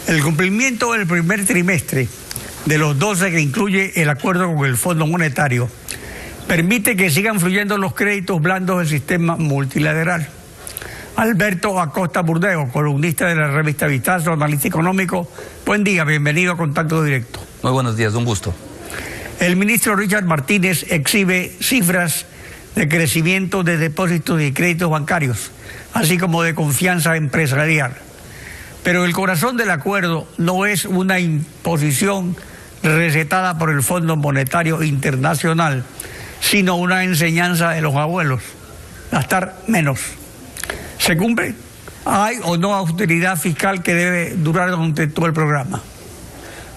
El cumplimiento del primer trimestre de los 12 que incluye el acuerdo con el Fondo Monetario permite que sigan fluyendo los créditos blandos del sistema multilateral. Alberto Acosta Burdeo, columnista de la revista Vistazo, analista económico. Buen día, bienvenido a Contacto Directo. Muy buenos días, un gusto. El ministro Richard Martínez exhibe cifras de crecimiento de depósitos y créditos bancarios, así como de confianza empresarial. Pero el corazón del acuerdo no es una imposición recetada por el Fondo Monetario Internacional, sino una enseñanza de los abuelos: gastar menos. ¿Se cumple? ¿Hay o no austeridad fiscal que debe durar durante todo el programa?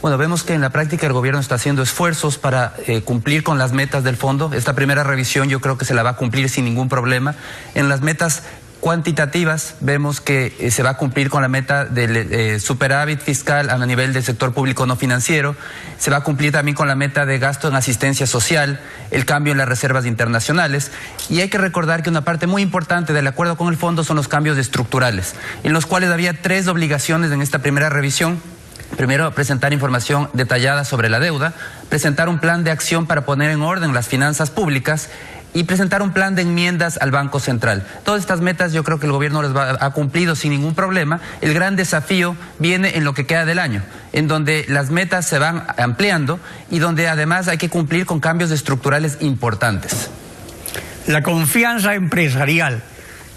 Bueno, vemos que en la práctica el gobierno está haciendo esfuerzos para cumplir con las metas del fondo. Esta primera revisión yo creo que se la va a cumplir sin ningún problema. En las metas cuantitativas vemos que se va a cumplir con la meta del superávit fiscal a nivel del sector público no financiero. Se va a cumplir también con la meta de gasto en asistencia social, el cambio en las reservas internacionales. Y hay que recordar que una parte muy importante del acuerdo con el fondo son los cambios estructurales, en los cuales había 3 obligaciones en esta primera revisión. Primero, presentar información detallada sobre la deuda, presentar un plan de acción para poner en orden las finanzas públicas y presentar un plan de enmiendas al Banco Central. Todas estas metas yo creo que el gobierno las ha cumplido sin ningún problema. El gran desafío viene en lo que queda del año, en donde las metas se van ampliando y donde además hay que cumplir con cambios estructurales importantes. La confianza empresarial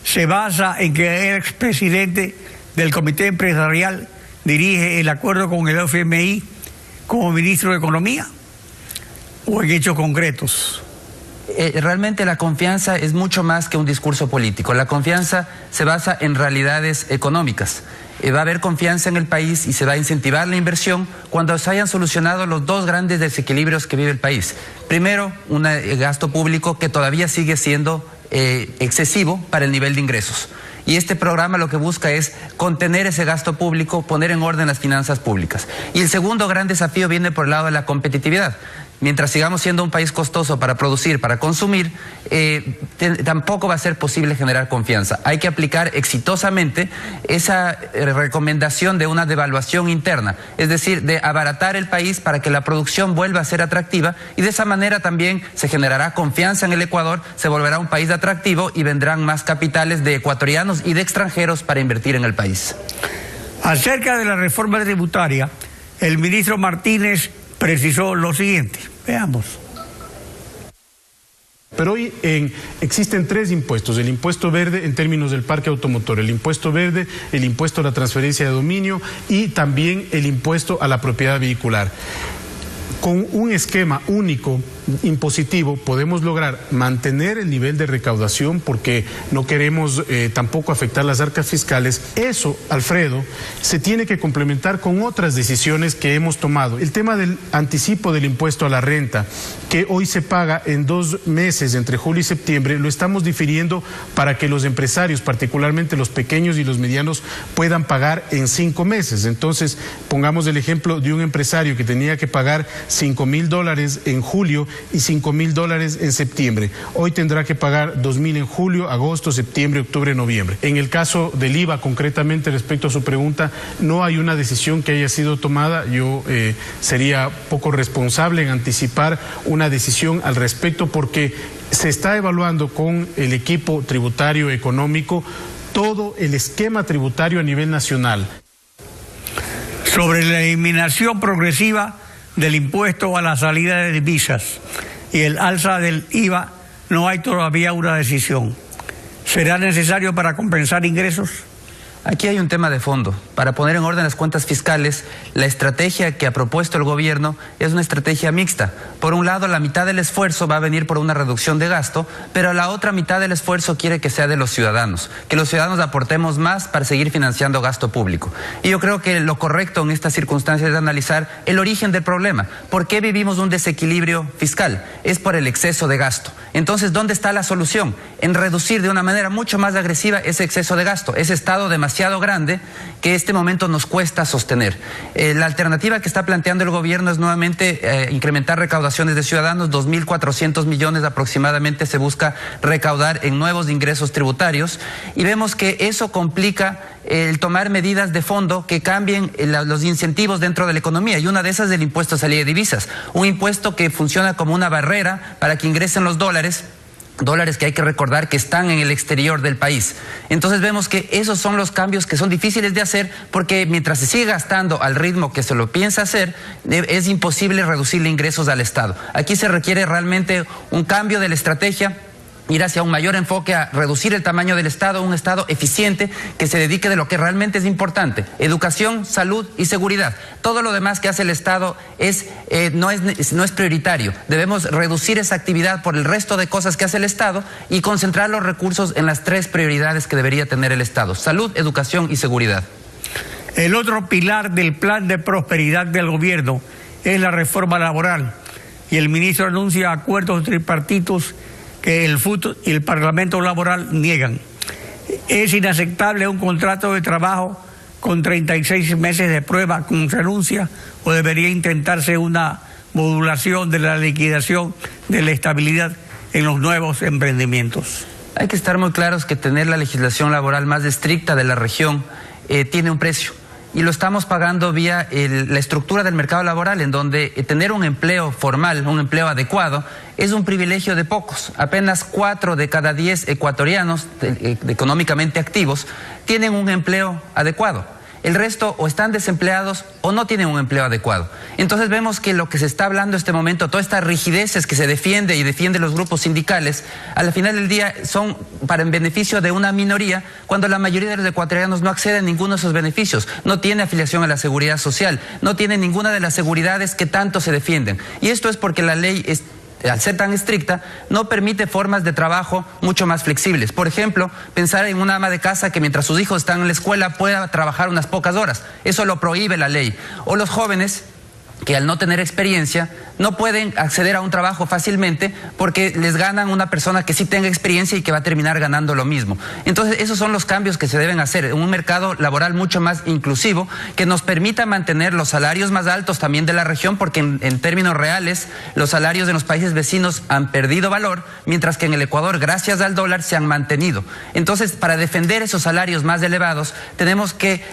se basa en que el expresidente del Comité Empresarial dirige el acuerdo con el FMI como ministro de Economía, o en hechos concretos. Realmente la confianza es mucho más que un discurso político. La confianza se basa en realidades económicas. Va a haber confianza en el país y se va a incentivar la inversión cuando se hayan solucionado los 2 grandes desequilibrios que vive el país. Primero, un gasto público que todavía sigue siendo excesivo para el nivel de ingresos. Y este programa lo que busca es contener ese gasto público, poner en orden las finanzas públicas. Y el segundo gran desafío viene por el lado de la competitividad. Mientras sigamos siendo un país costoso para producir, para consumir, tampoco va a ser posible generar confianza. Hay que aplicar exitosamente esa recomendación de una devaluación interna, es decir, de abaratar el país para que la producción vuelva a ser atractiva, y de esa manera también se generará confianza en el Ecuador, se volverá un país atractivo y vendrán más capitales de ecuatorianos y de extranjeros para invertir en el país. Acerca de la reforma tributaria, el ministro Martínez precisó lo siguiente. Veamos. Pero hoy existen 3 impuestos: el impuesto verde en términos del parque automotor, el impuesto verde, el impuesto a la transferencia de dominio y también el impuesto a la propiedad vehicular. Con un esquema único impositivo podemos lograr mantener el nivel de recaudación, porque no queremos tampoco afectar las arcas fiscales. Eso, Alfredo, se tiene que complementar con otras decisiones que hemos tomado. El tema del anticipo del impuesto a la renta, que hoy se paga en 2 meses, entre julio y septiembre, lo estamos difiriendo para que los empresarios, particularmente los pequeños y los medianos, puedan pagar en 5 meses. Entonces, pongamos el ejemplo de un empresario que tenía que pagar $5,000 en julio y $5,000 en septiembre. Hoy tendrá que pagar $2,000 en julio, agosto, septiembre, octubre, noviembre. En el caso del IVA, concretamente respecto a su pregunta, no hay una decisión que haya sido tomada. Yo sería poco responsable en anticipar una decisión al respecto, porque se está evaluando con el equipo tributario económico todo el esquema tributario a nivel nacional. Sobre la eliminación progresiva del impuesto a la salida de divisas y el alza del IVA, no hay todavía una decisión. ¿Será necesario para compensar ingresos? Aquí hay un tema de fondo. Para poner en orden las cuentas fiscales, la estrategia que ha propuesto el gobierno es una estrategia mixta. Por un lado, la mitad del esfuerzo va a venir por una reducción de gasto, pero la otra mitad del esfuerzo quiere que sea de los ciudadanos, que los ciudadanos aportemos más para seguir financiando gasto público. Y yo creo que lo correcto en estas circunstancias es analizar el origen del problema. ¿Por qué vivimos un desequilibrio fiscal? Es por el exceso de gasto. Entonces, ¿dónde está la solución? En reducir de una manera mucho más agresiva ese exceso de gasto, ese estado demasiado demasiado grande que este momento nos cuesta sostener. La alternativa que está planteando el gobierno es nuevamente incrementar recaudaciones de ciudadanos. 2.400 millones aproximadamente se busca recaudar en nuevos ingresos tributarios, y vemos que eso complica el tomar medidas de fondo que cambien los incentivos dentro de la economía, y una de esas es el impuesto a salida de divisas, un impuesto que funciona como una barrera para que ingresen los dólares que hay que recordar que están en el exterior del país. Entonces vemos que esos son los cambios que son difíciles de hacer, porque mientras se sigue gastando al ritmo que se lo piensa hacer, es imposible reducirle ingresos al Estado. Aquí se requiere realmente un cambio de la estrategia, ir hacia un mayor enfoque a reducir el tamaño del Estado, un Estado eficiente que se dedique de lo que realmente es importante: educación, salud y seguridad. Todo lo demás que hace el Estado no es prioritario. Debemos reducir esa actividad por el resto de cosas que hace el Estado y concentrar los recursos en las 3 prioridades que debería tener el Estado: salud, educación y seguridad. El otro pilar del plan de prosperidad del gobierno es la reforma laboral, y el ministro anuncia acuerdos tripartitos que el FUT y el Parlamento Laboral niegan. Es inaceptable un contrato de trabajo con 36 meses de prueba con renuncia, o debería intentarse una modulación de la liquidación de la estabilidad en los nuevos emprendimientos. Hay que estar muy claros que tener la legislación laboral más estricta de la región tiene un precio. Y lo estamos pagando vía la estructura del mercado laboral, en donde tener un empleo formal, un empleo adecuado, es un privilegio de pocos. Apenas 4 de cada 10 ecuatorianos económicamente activos tienen un empleo adecuado. El resto o están desempleados o no tienen un empleo adecuado. Entonces vemos que lo que se está hablando en este momento, todas estas rigideces que se defiende y defienden los grupos sindicales, al final del día son para en beneficio de una minoría, cuando la mayoría de los ecuatorianos no accede a ninguno de esos beneficios, no tiene afiliación a la seguridad social, no tiene ninguna de las seguridades que tanto se defienden. Y esto es porque la ley al ser tan estricta, no permite formas de trabajo mucho más flexibles. Por ejemplo, pensar en una ama de casa que mientras sus hijos están en la escuela pueda trabajar unas pocas horas. Eso lo prohíbe la ley. O los jóvenes que al no tener experiencia no pueden acceder a un trabajo fácilmente porque les ganan una persona que sí tenga experiencia y que va a terminar ganando lo mismo. Entonces esos son los cambios que se deben hacer, un mercado laboral mucho más inclusivo que nos permita mantener los salarios más altos también de la región, porque en términos reales los salarios de los países vecinos han perdido valor, mientras que en el Ecuador, gracias al dólar, se han mantenido. Entonces, para defender esos salarios más elevados tenemos que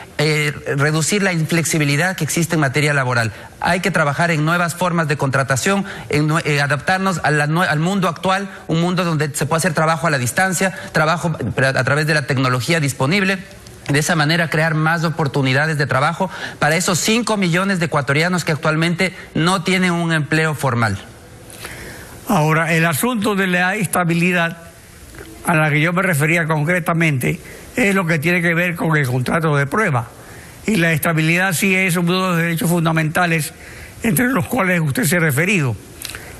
reducir la inflexibilidad que existe en materia laboral. Hay que trabajar en nuevas formas de contratación, en adaptarnos al mundo actual, un mundo donde se puede hacer trabajo a la distancia, trabajo a través de la tecnología disponible. De esa manera crear más oportunidades de trabajo para esos 5 millones de ecuatorianos que actualmente no tienen un empleo formal. Ahora, el asunto de la estabilidad a la que yo me refería concretamente es lo que tiene que ver con el contrato de prueba. Y la estabilidad sí es uno de los derechos fundamentales entre los cuales usted se ha referido.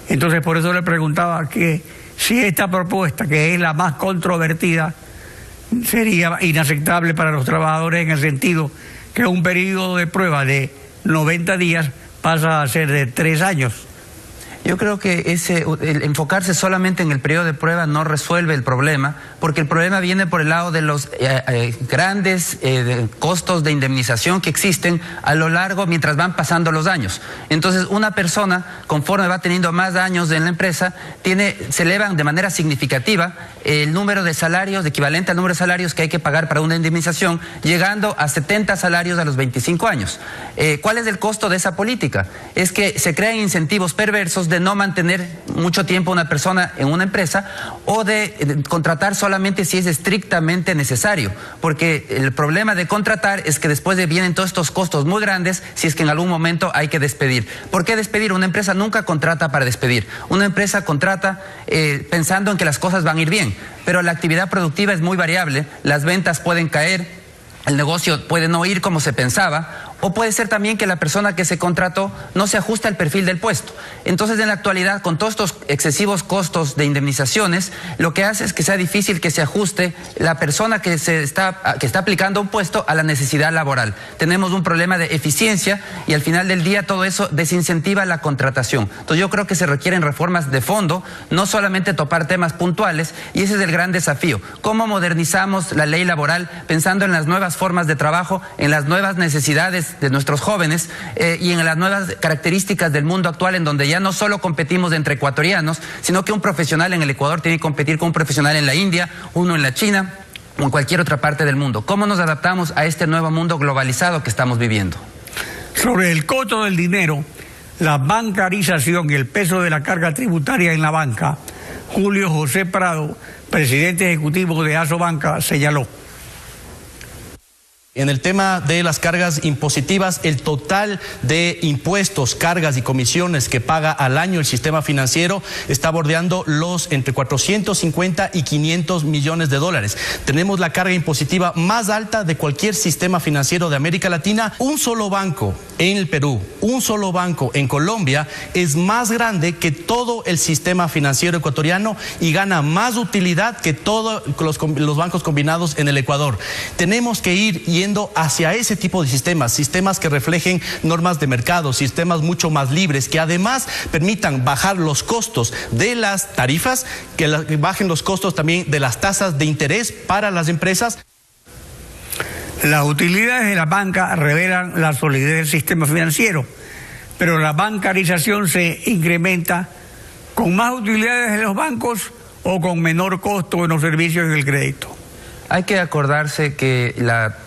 Entonces, por eso le preguntaba que si esta propuesta, que es la más controvertida, sería inaceptable para los trabajadores, en el sentido que un periodo de prueba de 90 días pasa a ser de 3 años. Yo creo que el enfocarse solamente en el periodo de prueba no resuelve el problema, porque el problema viene por el lado de los grandes costos de indemnización que existen a lo largo mientras van pasando los años. Entonces, una persona, conforme va teniendo más años en la empresa, se elevan de manera significativa el número de salarios, equivalente al número de salarios que hay que pagar para una indemnización, llegando a 70 salarios a los 25 años. ¿Cuál es el costo de esa política? Es que se crean incentivos perversos de no mantener mucho tiempo a una persona en una empresa, o de contratar solamente si es estrictamente necesario, porque el problema de contratar es que después vienen todos estos costos muy grandes si es que en algún momento hay que despedir. ¿Por qué despedir? Una empresa nunca contrata para despedir. Una empresa contrata pensando en que las cosas van a ir bien, pero la actividad productiva es muy variable, las ventas pueden caer, el negocio puede no ir como se pensaba, O puede ser también que la persona que se contrató no se ajusta al perfil del puesto. Entonces, en la actualidad, con todos estos excesivos costos de indemnizaciones, lo que hace es que sea difícil que se ajuste la persona que está aplicando un puesto a la necesidad laboral. Tenemos un problema de eficiencia y al final del día todo eso desincentiva la contratación. Entonces, yo creo que se requieren reformas de fondo, no solamente topar temas puntuales, y ese es el gran desafío. ¿Cómo modernizamos la ley laboral pensando en las nuevas formas de trabajo, en las nuevas necesidades de nuestros jóvenes y en las nuevas características del mundo actual, en donde ya no solo competimos entre ecuatorianos, sino que un profesional en el Ecuador tiene que competir con un profesional en la India, uno en la China o en cualquier otra parte del mundo? ¿Cómo nos adaptamos a este nuevo mundo globalizado que estamos viviendo? Sobre el costo del dinero, la bancarización y el peso de la carga tributaria en la banca, Julio José Prado, presidente ejecutivo de Asobanca, señaló. En el tema de las cargas impositivas, el total de impuestos, cargas y comisiones que paga al año el sistema financiero está bordeando los entre 450 y 500 millones de dólares. Tenemos la carga impositiva más alta de cualquier sistema financiero de América Latina. Un solo banco en el Perú, un solo banco en Colombia es más grande que todo el sistema financiero ecuatoriano y gana más utilidad que todos los bancos combinados en el Ecuador. Tenemos que ir yendo hacia ese tipo de sistemas que reflejen normas de mercado, sistemas mucho más libres, que además permitan bajar los costos de las tarifas, que bajen los costos también de las tasas de interés para las empresas. Las utilidades de la banca revelan la solidez del sistema financiero, pero la bancarización se incrementa con más utilidades de los bancos o con menor costo en los servicios y el crédito. Hay que acordarse que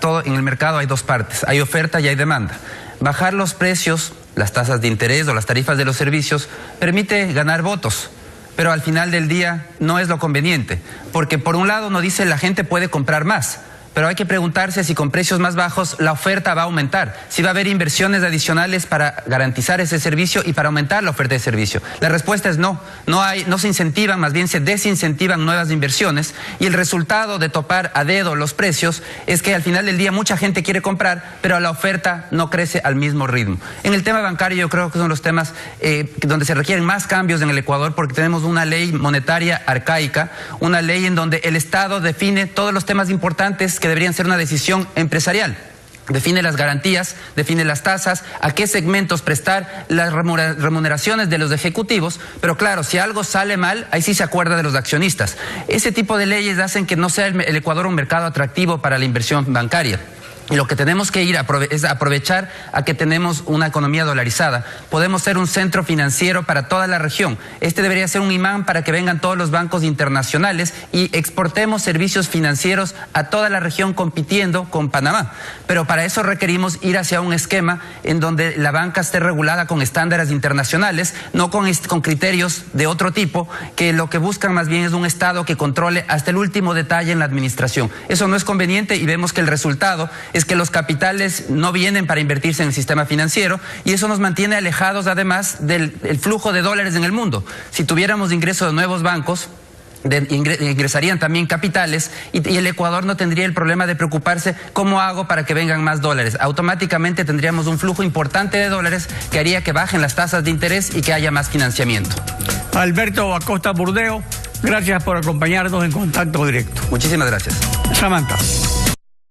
todo en el mercado hay dos partes, hay oferta y hay demanda. Bajar los precios, las tasas de interés o las tarifas de los servicios, permite ganar votos, pero al final del día no es lo conveniente, porque por un lado nos dice la gente puede comprar más, pero hay que preguntarse si con precios más bajos la oferta va a aumentar, si va a haber inversiones adicionales para garantizar ese servicio y para aumentar la oferta de servicio. La respuesta es no, no se incentivan, más bien se desincentivan nuevas inversiones, y el resultado de topar a dedo los precios es que al final del día mucha gente quiere comprar, pero la oferta no crece al mismo ritmo. En el tema bancario yo creo que son los temas donde se requieren más cambios en el Ecuador, porque tenemos una ley monetaria arcaica, una ley en donde el Estado define todos los temas importantes que deberían ser una decisión empresarial. Define las garantías, define las tasas, a qué segmentos prestar, las remuneraciones de los ejecutivos, pero claro, si algo sale mal, ahí sí se acuerda de los accionistas. Ese tipo de leyes hacen que no sea el Ecuador un mercado atractivo para la inversión bancaria. Y lo que tenemos que ir es aprovechar a que tenemos una economía dolarizada. Podemos ser un centro financiero para toda la región. Este debería ser un imán para que vengan todos los bancos internacionales y exportemos servicios financieros a toda la región compitiendo con Panamá. Pero para eso requerimos ir hacia un esquema en donde la banca esté regulada con estándares internacionales, no con criterios de otro tipo, que lo que buscan más bien es un Estado que controle hasta el último detalle en la administración. Eso no es conveniente y vemos que el resultado es que los capitales no vienen para invertirse en el sistema financiero, y eso nos mantiene alejados además del flujo de dólares en el mundo. Si tuviéramos ingreso de nuevos bancos, ingresarían también capitales y el Ecuador no tendría el problema de preocuparse cómo hago para que vengan más dólares. Automáticamente tendríamos un flujo importante de dólares que haría que bajen las tasas de interés y que haya más financiamiento. Alberto Acosta Burdeo, gracias por acompañarnos en Contacto Directo. Muchísimas gracias. Samantha.